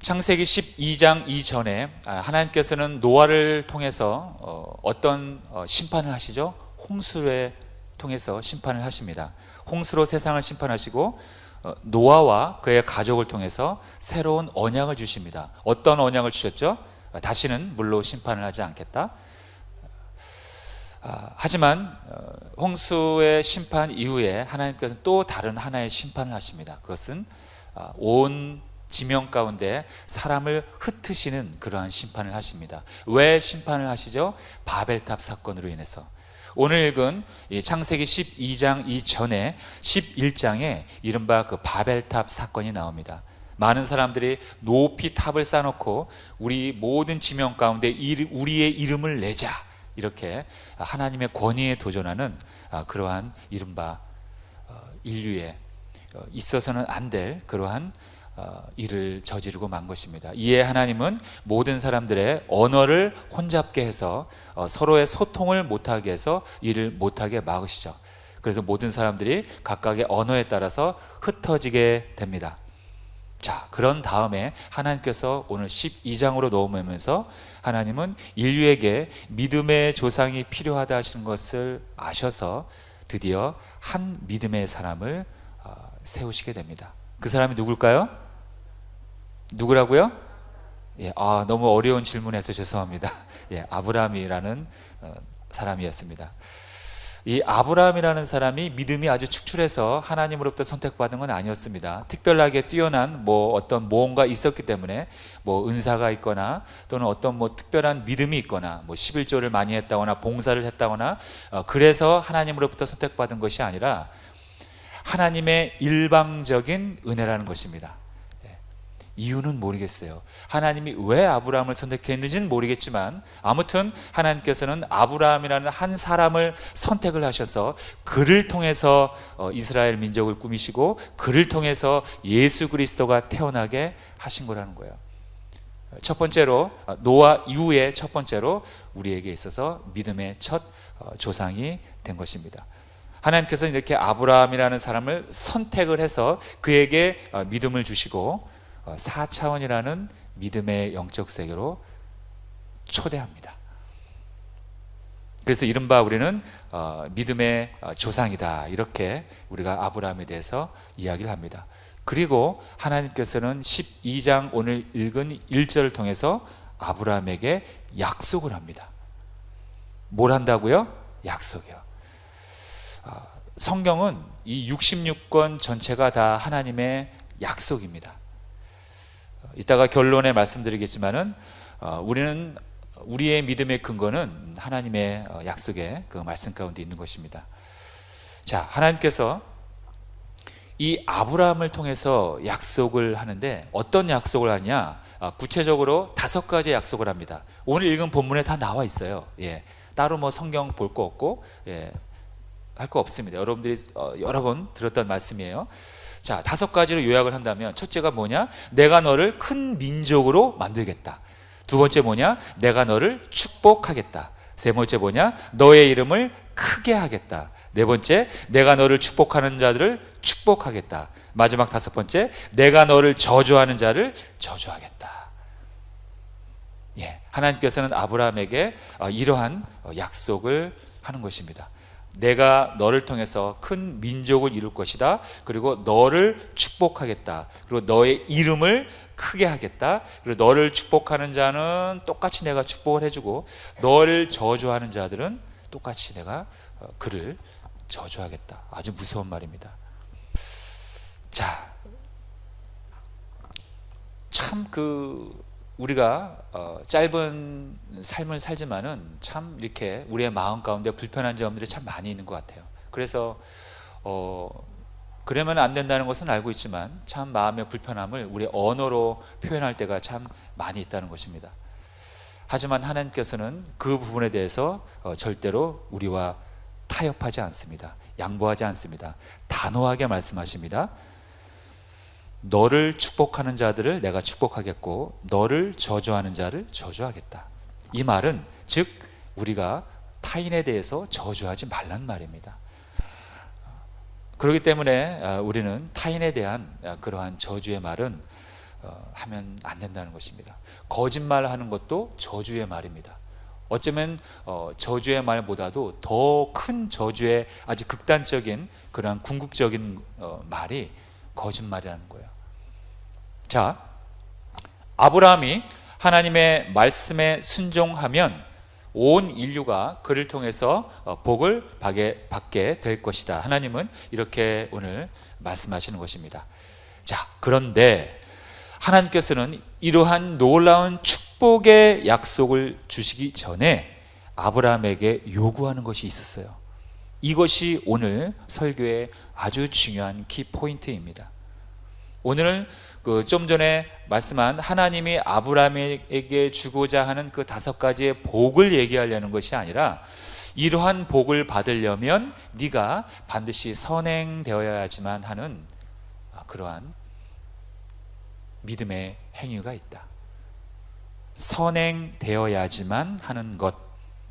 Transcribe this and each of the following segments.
창세기 12장 이전에 하나님께서는 노아를 통해서 어떤 심판을 하시죠? 홍수를 통해서 심판을 하십니다. 홍수로 세상을 심판하시고 노아와 그의 가족을 통해서 새로운 언약을 주십니다. 어떤 언약을 주셨죠? 다시는 물로 심판을 하지 않겠다. 하지만 홍수의 심판 이후에 하나님께서는 또 다른 하나의 심판을 하십니다. 그것은 온 지명 가운데 사람을 흩으시는 그러한 심판을 하십니다. 왜 심판을 하시죠? 바벨탑 사건으로 인해서. 오늘 읽은 창세기 12장 이전에 11장에 이른바 그 바벨탑 사건이 나옵니다. 많은 사람들이 높이 탑을 쌓아놓고 우리 모든 지명 가운데 우리의 이름을 내자, 이렇게 하나님의 권위에 도전하는 그러한 이른바 인류에 있어서는 안 될 그러한 일을 저지르고 만 것입니다. 이에 하나님은 모든 사람들의 언어를 혼잡게 해서 서로의 소통을 못하게 해서 일을 못하게 막으시죠. 그래서 모든 사람들이 각각의 언어에 따라서 흩어지게 됩니다. 자, 그런 다음에 하나님께서 오늘 12장으로 넘어오면서 하나님은 인류에게 믿음의 조상이 필요하다 하시는 것을 아셔서 드디어 한 믿음의 사람을 세우시게 됩니다. 그 사람이 누굴까요? 누구라고요? 너무 어려운 질문해서 죄송합니다. 아브라함이라는 사람이었습니다. 이 아브라함이라는 사람이 믿음이 아주 축출해서 하나님으로부터 선택받은 건 아니었습니다. 특별하게 뛰어난 어떤 모험가 있었기 때문에 은사가 있거나 또는 어떤 특별한 믿음이 있거나 11조를 많이 했다거나 봉사를 했다거나 그래서 하나님으로부터 선택받은 것이 아니라 하나님의 일방적인 은혜라는 것입니다. 이유는 모르겠어요. 하나님이 왜 아브라함을 선택했는지는 모르겠지만 아무튼 하나님께서는 아브라함이라는 한 사람을 선택을 하셔서 그를 통해서 이스라엘 민족을 꾸미시고 그를 통해서 예수 그리스도가 태어나게 하신 거라는 거예요. 첫 번째로 노아 이후에 첫 번째로 우리에게 있어서 믿음의 첫 조상이 된 것입니다. 하나님께서는 이렇게 아브라함이라는 사람을 선택을 해서 그에게 믿음을 주시고 4차원이라는 믿음의 영적 세계로 초대합니다. 그래서 이른바 우리는 믿음의 조상이다, 이렇게 우리가 아브라함에 대해서 이야기를 합니다. 그리고 하나님께서는 12장 오늘 읽은 1절을 통해서 아브라함에게 약속을 합니다. 뭘 한다고요? 약속이요. 성경은 이 66권 전체가 다 하나님의 약속입니다. 이따가 결론에 말씀드리겠지만은 우리는 우리의 믿음의 근거는 하나님의 약속의 그 말씀 가운데 있는 것입니다. 자, 하나님께서 이 아브라함을 통해서 약속을 하는데 어떤 약속을 하냐? 구체적으로 5가지 약속을 합니다. 오늘 읽은 본문에 다 나와 있어요. 따로 성경 볼 거 없고 할 거 없습니다. 여러분들이 여러 번 들었던 말씀이에요. 자, 5가지로 요약을 한다면 첫째가 뭐냐? 내가 너를 큰 민족으로 만들겠다. 두 번째 뭐냐? 내가 너를 축복하겠다. 세 번째 뭐냐? 너의 이름을 크게 하겠다. 네 번째, 내가 너를 축복하는 자들을 축복하겠다. 마지막 5번째, 내가 너를 저주하는 자를 저주하겠다. 하나님께서는 아브라함에게 이러한 약속을 하는 것입니다. 내가 너를 통해서 큰 민족을 이룰 것이다. 그리고 너를 축복하겠다. 그리고 너의 이름을 크게 하겠다. 그리고 너를 축복하는 자는 똑같이 내가 축복을 해주고 너를 저주하는 자들은 똑같이 내가 그를 저주하겠다. 아주 무서운 말입니다. 자, 참 우리가 짧은 삶을 살지만은 참 이렇게 우리의 마음 가운데 불편한 점들이 참 많이 있는 것 같아요. 그래서 그러면 안 된다는 것은 알고 있지만 참 마음의 불편함을 우리 언어로 표현할 때가 참 많이 있다는 것입니다. 하지만 하나님께서는 그 부분에 대해서 절대로 우리와 타협하지 않습니다. 양보하지 않습니다. 단호하게 말씀하십니다. 너를 축복하는 자들을 내가 축복하겠고 너를 저주하는 자를 저주하겠다. 이 말은 즉 우리가 타인에 대해서 저주하지 말란 말입니다. 그렇기 때문에 우리는 타인에 대한 그러한 저주의 말은 하면 안 된다는 것입니다. 거짓말하는 것도 저주의 말입니다. 어쩌면 저주의 말보다도 더 큰 저주의 아주 극단적인 그러한 궁극적인 말이 거짓말이라는 거예요. 자, 아브라함이 하나님의 말씀에 순종하면 온 인류가 그를 통해서 복을 받게 될 것이다. 하나님은 이렇게 오늘 말씀하시는 것입니다. 자, 그런데 하나님께서는 이러한 놀라운 축복의 약속을 주시기 전에 아브라함에게 요구하는 것이 있었어요. 이것이 오늘 설교의 아주 중요한 키포인트입니다. 오늘 좀 전에 말씀한 하나님이 아브라함에게 주고자 하는 그 5가지의 복을 얘기하려는 것이 아니라, 이러한 복을 받으려면 네가 반드시 선행되어야지만 하는 그러한 믿음의 행위가 있다. 선행되어야지만 하는 것,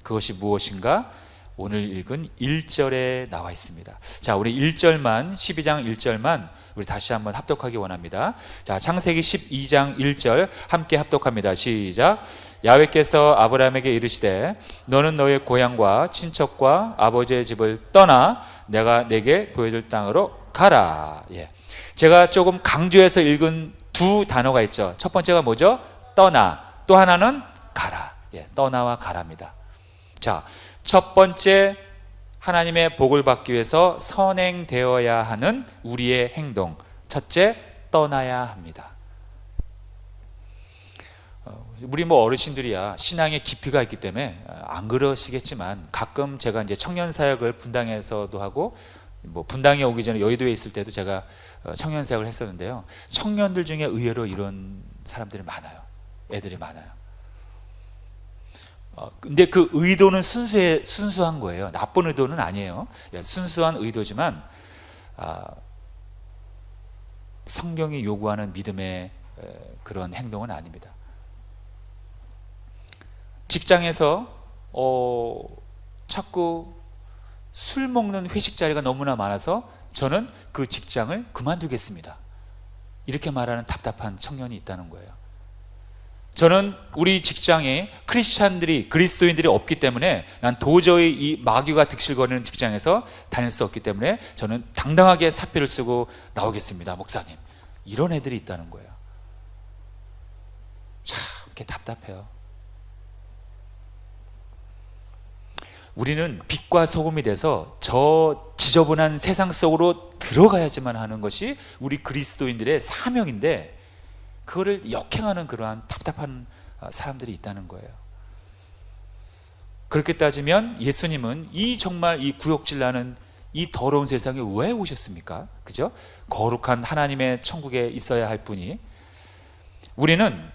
그것이 무엇인가? 오늘 읽은 1절에 나와 있습니다. 자, 우리 1절만, 12장 1절만 우리 다시 한번 합독하기 원합니다. 자, 창세기 12장 1절 함께 합독합니다. 시작. 야훼께서 아브라함에게 이르시되 너는 너의 고향과 친척과 아버지의 집을 떠나 내가 내게 보여줄 땅으로 가라. 예. 제가 조금 강조해서 읽은 두 단어가 있죠. 첫 번째가 뭐죠? 떠나. 또 하나는 가라. 예, 떠나와 가랍니다. 자, 첫 번째, 하나님의 복을 받기 위해서 선행되어야 하는 우리의 행동. 첫째, 떠나야 합니다. 우리 어르신들이야 신앙의 깊이가 있기 때문에 안 그러시겠지만, 가끔 제가 이제 청년 사역을 분당에서도 하고, 분당에 오기 전에 여의도에 있을 때도 제가 청년 사역을 했었는데요. 청년들 중에 의외로 이런 사람들이 많아요. 애들이 많아요. 근데 그 의도는 순수한 거예요. 나쁜 의도는 아니에요. 순수한 의도지만 성경이 요구하는 믿음의 그런 행동은 아닙니다. 직장에서 자꾸 술 먹는 회식 자리가 너무나 많아서 저는 그 직장을 그만두겠습니다. 이렇게 말하는 답답한 청년이 있다는 거예요. 저는 우리 직장에 크리스찬들이, 그리스도인들이 없기 때문에 난 도저히 이 마귀가 득실거리는 직장에서 다닐 수 없기 때문에 저는 당당하게 사표를 쓰고 나오겠습니다, 목사님. 이런 애들이 있다는 거예요. 참 이렇게 답답해요. 우리는 빛과 소금이 돼서 저 지저분한 세상 속으로 들어가야지만 하는 것이 우리 그리스도인들의 사명인데, 그거를 역행하는 그러한 답답한 사람들이 있다는 거예요. 그렇게 따지면 예수님은 정말 이 구역질 나는 이 더러운 세상에 왜 오셨습니까? 그죠? 거룩한 하나님의 천국에 있어야 할 분이, 우리는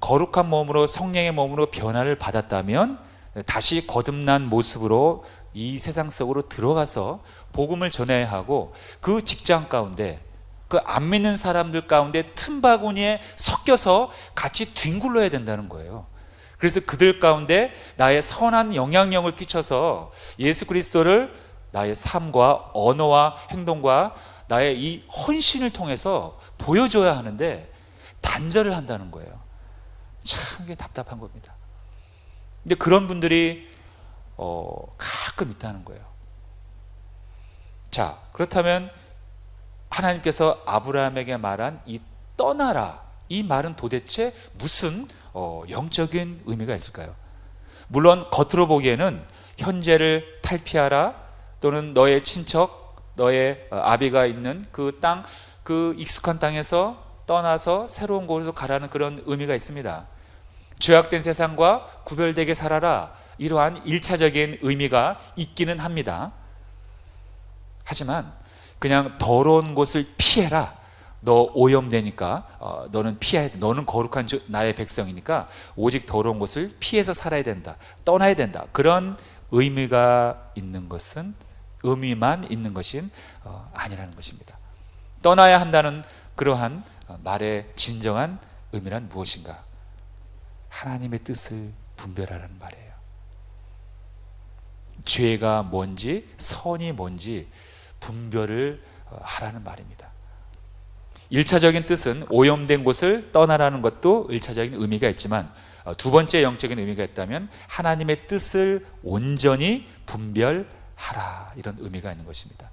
거룩한 몸으로, 성령의 몸으로 변화를 받았다면 다시 거듭난 모습으로 이 세상 속으로 들어가서 복음을 전해야 하고, 그 직장 가운데, 그 안 믿는 사람들 가운데 틈바구니에 섞여서 같이 뒹굴러야 된다는 거예요. 그래서 그들 가운데 나의 선한 영향력을 끼쳐서 예수 그리스도를 나의 삶과 언어와 행동과 나의 이 헌신을 통해서 보여줘야 하는데 단절을 한다는 거예요. 참 이게 답답한 겁니다. 근데 그런 분들이 가끔 있다는 거예요. 자, 그렇다면 하나님께서 아브라함에게 말한 이 떠나라, 이 말은 도대체 무슨 영적인 의미가 있을까요? 물론 겉으로 보기에는 현재를 탈피하라, 또는 너의 친척, 너의 아비가 있는 그 땅, 그 익숙한 땅에서 떠나서 새로운 곳으로 가라는 그런 의미가 있습니다. 죄악된 세상과 구별되게 살아라, 이러한 1차적인 의미가 있기는 합니다. 하지만 그냥 더러운 곳을 피해라, 너 오염되니까 너는 피해야 돼, 너는 거룩한 나의 백성이니까 오직 더러운 곳을 피해서 살아야 된다, 떠나야 된다, 그런 의미가 있는 것은, 의미만 있는 것은 아니라는 것입니다. 떠나야 한다는 그러한 말의 진정한 의미란 무엇인가? 하나님의 뜻을 분별하라는 말이에요. 죄가 뭔지 선이 뭔지 분별을 하라는 말입니다. 1차적인 뜻은 오염된 곳을 떠나라는 것도 1차적인 의미가 있지만 두 번째 영적인 의미가 있다면 하나님의 뜻을 온전히 분별하라, 이런 의미가 있는 것입니다.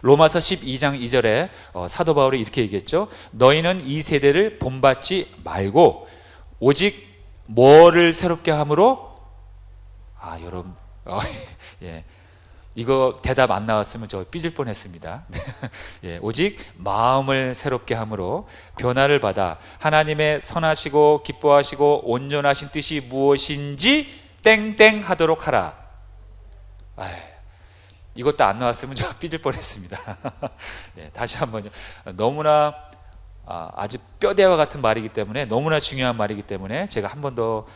로마서 12장 2절에 사도 바울이 이렇게 얘기했죠. 너희는 이 세대를 본받지 말고 오직 뭐를 새롭게 함으로, 여러분 예, 이거 대답 안 나왔으면 저 삐질 뻔했습니다. 예, 오직 마음을 새롭게 함으로 변화를 받아 하나님의 선하시고 기뻐하시고 온전하신 뜻이 무엇인지 땡땡 하도록 하라. 이것도 안 나왔으면 저 삐질 뻔했습니다. 예, 다시 한번요. 너무나 아주 뼈대와 같은 말이기 때문에, 너무나 중요한 말이기 때문에 제가 한 번 더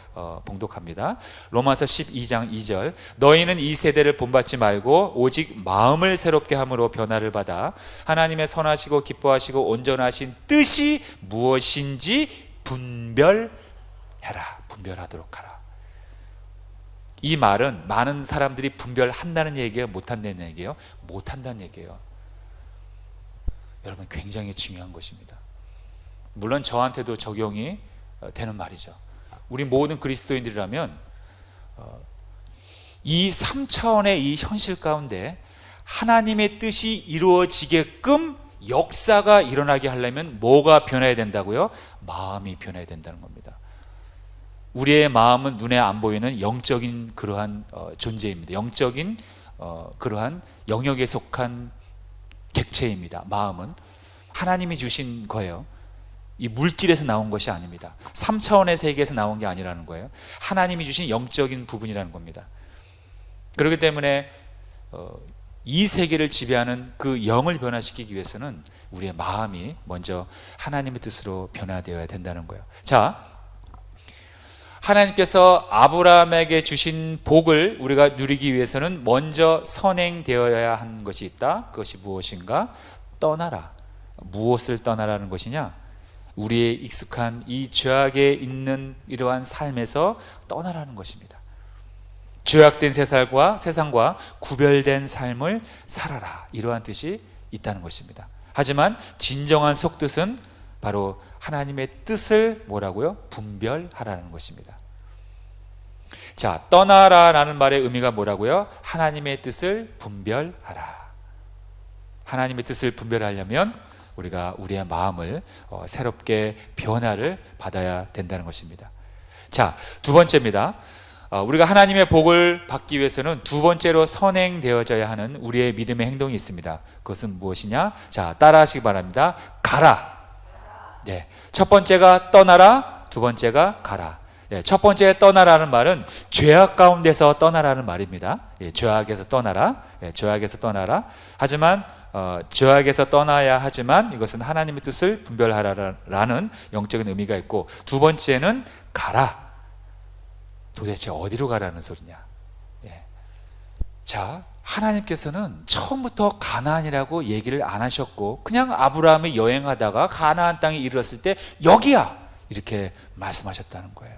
봉독합니다. 로마서 12장 2절 너희는 이 세대를 본받지 말고 오직 마음을 새롭게 함으로 변화를 받아 하나님의 선하시고 기뻐하시고 온전하신 뜻이 무엇인지 분별하도록 하라. 이 말은 많은 사람들이 분별한다는 얘기예요, 못한다는 얘기예요? 못한다는 얘기예요. 여러분, 굉장히 중요한 것입니다. 물론 저한테도 적용이 되는 말이죠. 우리 모든 그리스도인들이라면 이 3차원의 이 현실 가운데 하나님의 뜻이 이루어지게끔 역사가 일어나게 하려면 뭐가 변해야 된다고요? 마음이 변해야 된다는 겁니다. 우리의 마음은 눈에 안 보이는 영적인 그러한 존재입니다. 영적인 그러한 영역에 속한 객체입니다. 마음은 하나님이 주신 거예요. 이 물질에서 나온 것이 아닙니다. 3차원의 세계에서 나온 게 아니라는 거예요. 하나님이 주신 영적인 부분이라는 겁니다. 그렇기 때문에 이 세계를 지배하는 그 영을 변화시키기 위해서는 우리의 마음이 먼저 하나님의 뜻으로 변화되어야 된다는 거예요. 자, 하나님께서 아브라함에게 주신 복을 우리가 누리기 위해서는 먼저 선행되어야 하는 것이 있다. 그것이 무엇인가? 떠나라. 무엇을 떠나라는 것이냐? 우리의 익숙한 이 죄악에 있는 이러한 삶에서 떠나라는 것입니다. 죄악된 세상과 구별된 삶을 살아라, 이러한 뜻이 있다는 것입니다. 하지만 진정한 속뜻은 바로 하나님의 뜻을 뭐라고요? 분별하라는 것입니다. 자, 떠나라라는 말의 의미가 뭐라고요? 하나님의 뜻을 분별하라. 하나님의 뜻을 분별하려면 우리가 우리의 마음을 새롭게 변화를 받아야 된다는 것입니다. 자, 두 번째입니다. 우리가 하나님의 복을 받기 위해서는 두 번째로 선행되어져야 하는 우리의 믿음의 행동이 있습니다. 그것은 무엇이냐? 자, 따라하시기 바랍니다. 가라. 네, 첫 번째가 떠나라, 두 번째가 가라. 네, 첫 번째 떠나라는 말은 죄악 가운데서 떠나라는 말입니다. 예, 죄악에서 떠나라. 예, 죄악에서 떠나라. 하지만 죄악에서 떠나야 하지만 이것은 하나님의 뜻을 분별하라라는 영적인 의미가 있고, 두 번째는 가라. 도대체 어디로 가라는 소리냐? 예. 자, 하나님께서는 처음부터 가나안이라고 얘기를 안 하셨고 그냥 아브라함이 여행하다가 가나안 땅에 이르렀을 때 여기야! 이렇게 말씀하셨다는 거예요.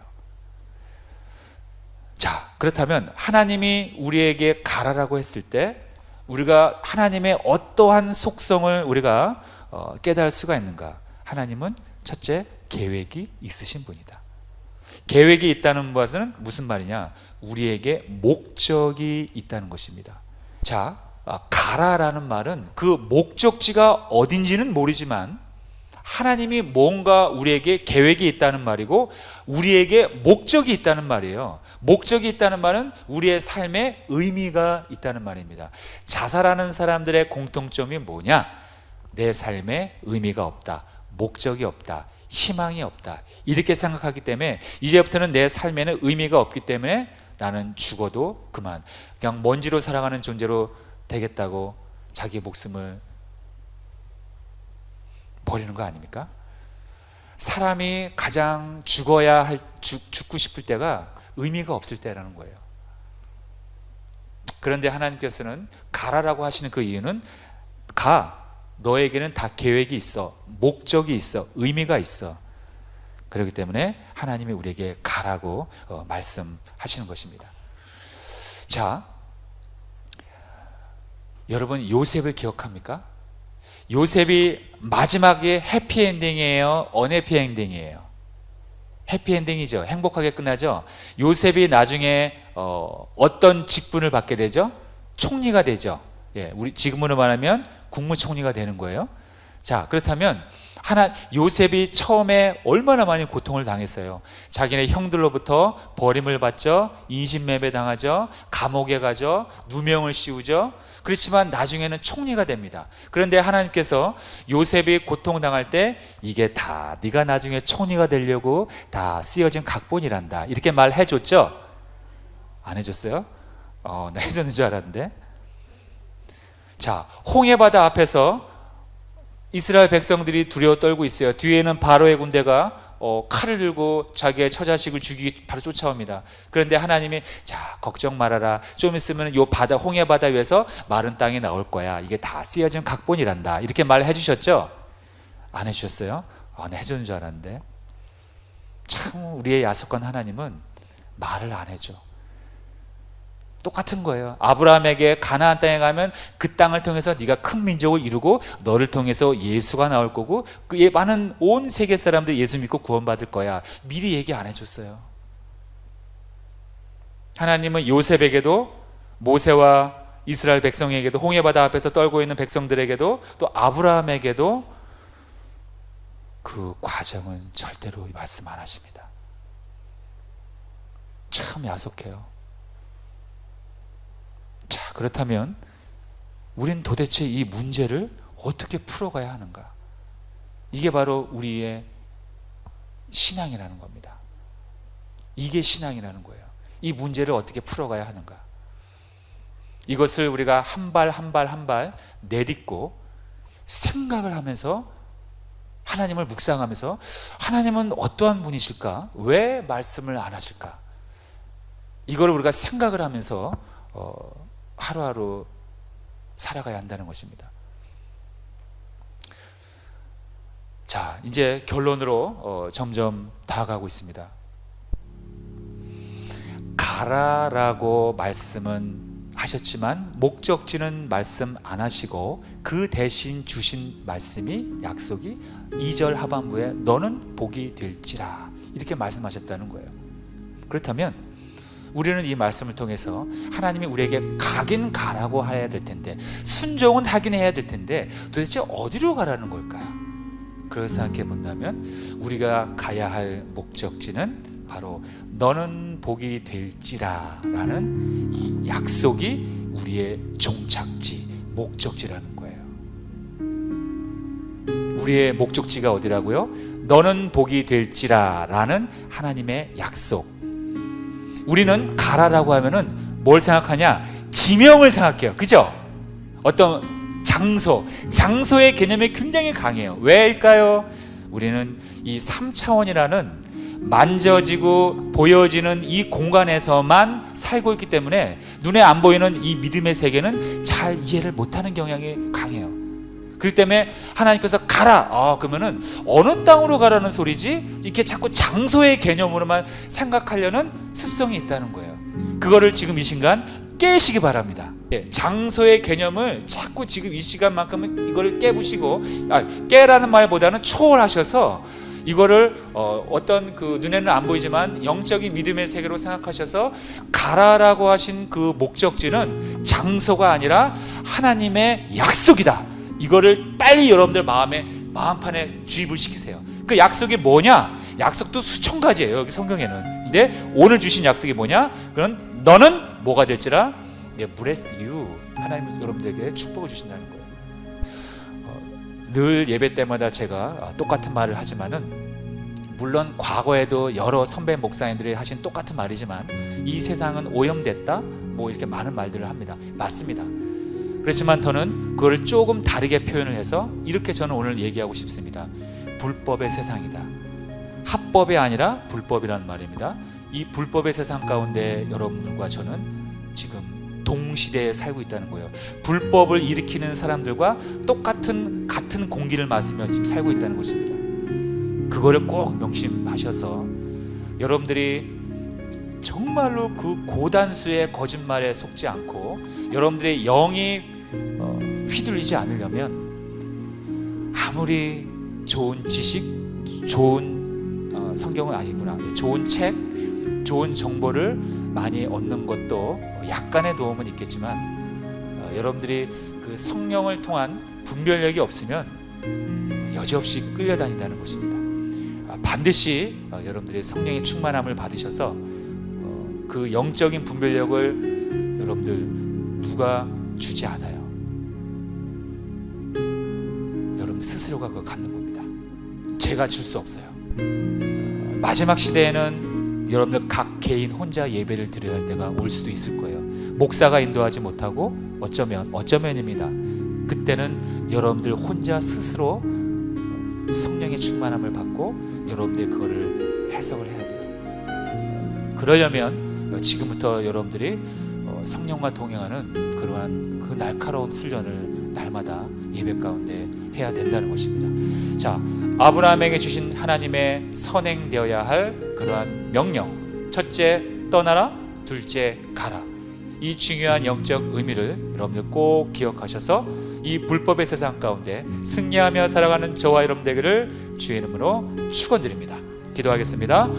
자, 그렇다면 하나님이 우리에게 가라라고 했을 때 우리가 하나님의 어떠한 속성을 우리가 깨달을 수가 있는가? 하나님은 첫째, 계획이 있으신 분이다. 계획이 있다는 것은 무슨 말이냐? 우리에게 목적이 있다는 것입니다. 자, 가라라는 말은 그 목적지가 어딘지는 모르지만 하나님이 뭔가 우리에게 계획이 있다는 말이고 우리에게 목적이 있다는 말이에요. 목적이 있다는 말은 우리의 삶에 의미가 있다는 말입니다. 자살하는 사람들의 공통점이 뭐냐? 내 삶에 의미가 없다, 목적이 없다, 희망이 없다, 이렇게 생각하기 때문에 이제부터는 내 삶에는 의미가 없기 때문에 나는 죽어도 그만, 그냥 먼지로 살아가는 존재로 되겠다고 자기 목숨을 버리는 거 아닙니까? 사람이 가장 죽고 싶을 때가 의미가 없을 때라는 거예요. 그런데 하나님께서는 가라라고 하시는 그 이유는 가, 너에게는 다 계획이 있어, 목적이 있어, 의미가 있어. 그렇기 때문에 하나님이 우리에게 가라고 말씀하시는 것입니다. 자, 여러분 요셉을 기억합니까? 요셉이 마지막에 해피엔딩이에요? 언해피엔딩이에요? 해피엔딩이죠. 행복하게 끝나죠. 요셉이 나중에 어떤 직분을 받게 되죠? 총리가 되죠. 예, 우리 지금으로 말하면 국무총리가 되는 거예요. 자, 그렇다면 요셉이 처음에 얼마나 많이 고통을 당했어요. 자기네 형들로부터 버림을 받죠. 인신매매 당하죠. 감옥에 가죠. 누명을 씌우죠. 그렇지만 나중에는 총리가 됩니다. 그런데 하나님께서 요셉이 고통당할 때 이게 다 네가 나중에 총리가 되려고 다 쓰여진 각본이란다, 이렇게 말해줬죠? 안 해줬어요? 나 해줬는 줄 알았는데. 자, 홍해바다 앞에서 이스라엘 백성들이 두려워 떨고 있어요. 뒤에는 바로의 군대가 칼을 들고 자기의 처자식을 죽이기 바로 쫓아옵니다. 그런데 하나님이 자, 걱정 말아라. 좀 있으면 요 바다, 홍해바다 위에서 마른 땅이 나올 거야. 이게 다 쓰여진 각본이란다, 이렇게 말해 주셨죠? 안 해주셨어요? 네, 해주는 줄 알았는데. 참 우리의 야속한 하나님은 말을 안 해줘. 똑같은 거예요. 아브라함에게 가나안 땅에 가면 그 땅을 통해서 네가 큰 민족을 이루고 너를 통해서 예수가 나올 거고 그 많은 온 세계 사람들이 예수 믿고 구원받을 거야. 미리 얘기 안 해줬어요. 하나님은 요셉에게도, 모세와 이스라엘 백성에게도, 홍해바다 앞에서 떨고 있는 백성들에게도, 또 아브라함에게도 그 과정은 절대로 말씀 안 하십니다. 참 야속해요. 자, 그렇다면 우린 도대체 이 문제를 어떻게 풀어가야 하는가? 이게 바로 우리의 신앙이라는 겁니다. 이게 신앙이라는 거예요. 이 문제를 어떻게 풀어가야 하는가? 이것을 우리가 한 발 한 발 한 발 내딛고 생각을 하면서 하나님을 묵상하면서 하나님은 어떠한 분이실까? 왜 말씀을 안 하실까? 이걸 우리가 생각을 하면서 하루하루 살아가야 한다는 것입니다. 자, 이제 결론으로 점점 다가가고 있습니다. 가라라고 말씀은 하셨지만 목적지는 말씀 안 하시고 그 대신 주신 말씀이, 약속이 2절 하반부에 너는 복이 될지라, 이렇게 말씀하셨다는 거예요. 그렇다면 우리는 이 말씀을 통해서 하나님이 우리에게 가긴 가라고 해야 될 텐데, 순종은 하긴 해야 될 텐데 도대체 어디로 가라는 걸까요? 그래서 생각해 본다면 우리가 가야 할 목적지는 바로 너는 복이 될지라 라는 이 약속이 우리의 종착지, 목적지라는 거예요. 우리의 목적지가 어디라고요? 너는 복이 될지라 라는 하나님의 약속. 우리는 가라라고 하면은 뭘 생각하냐? 지명을 생각해요. 그죠? 어떤 장소의 개념이 굉장히 강해요. 왜일까요? 우리는 이 3차원이라는 만져지고 보여지는 이 공간에서만 살고 있기 때문에 눈에 안 보이는 이 믿음의 세계는 잘 이해를 못하는 경향이 강해요. 그렇기 때문에 하나님께서 가라, 그러면은 어느 땅으로 가라는 소리지? 이렇게 자꾸 장소의 개념으로만 생각하려는 습성이 있다는 거예요. 그거를 지금 이 시간 깨시기 바랍니다. 장소의 개념을 자꾸 지금 이 시간만큼은 이거를 깨부시고, 깨라는 말보다는 초월하셔서 이거를 어떤 그 눈에는 안 보이지만 영적인 믿음의 세계로 생각하셔서 가라라고 하신 그 목적지는 장소가 아니라 하나님의 약속이다. 이거를 빨리 여러분들 마음판에 주입을 시키세요. 그 약속이 뭐냐? 약속도 수천 가지예요, 여기 성경에는. 근데 오늘 주신 약속이 뭐냐? 그건 너는 뭐가 될지라, bless you. 하나님 여러분들에게 축복을 주신다는 거예요. 늘 예배 때마다 제가 똑같은 말을 하지만은, 물론 과거에도 여러 선배 목사님들이 하신 똑같은 말이지만 이 세상은 오염됐다, 뭐 이렇게 많은 말들을 합니다. 맞습니다. 그렇지만 저는 그걸 조금 다르게 표현을 해서 이렇게 저는 오늘 얘기하고 싶습니다. 불법의 세상이다. 합법이 아니라 불법이라는 말입니다. 이 불법의 세상 가운데 여러분들과 저는 지금 동시대에 살고 있다는 거예요. 불법을 일으키는 사람들과 같은 공기를 마시며 지금 살고 있다는 것입니다. 그거를 꼭 명심하셔서 여러분들이 정말로 그 고단수의 거짓말에 속지 않고 여러분들의 영이 휘둘리지 않으려면 아무리 좋은 지식, 좋은 성경은 아니구나, 좋은 책, 좋은 정보를 많이 얻는 것도 약간의 도움은 있겠지만 여러분들이 그 성령을 통한 분별력이 없으면 여지없이 끌려다닌다는 것입니다. 반드시 여러분들이 성령의 충만함을 받으셔서 그 영적인 분별력을 여러분들 누가 주지 않아요. 여러분 스스로가 그거 갖는 겁니다. 제가 줄 수 없어요. 마지막 시대에는 여러분들 각 개인 혼자 예배를 드려야 할 때가 올 수도 있을 거예요. 목사가 인도하지 못하고 어쩌면입니다. 그때는 여러분들 혼자 스스로 성령의 충만함을 받고 여러분들이 그거를 해석을 해야 돼요. 그러려면 지금부터 여러분들이 성령과 동행하는 그러한 그 날카로운 훈련을 날마다 예배 가운데 해야 된다는 것입니다. 자, 아브라함에게 주신 하나님의 선행되어야 할 그러한 명령, 첫째 떠나라, 둘째 가라. 이 중요한 영적 의미를 여러분들 꼭 기억하셔서 이 불법의 세상 가운데 승리하며 살아가는 저와 여러분 되기를 주의 이름으로 축원드립니다. 기도하겠습니다.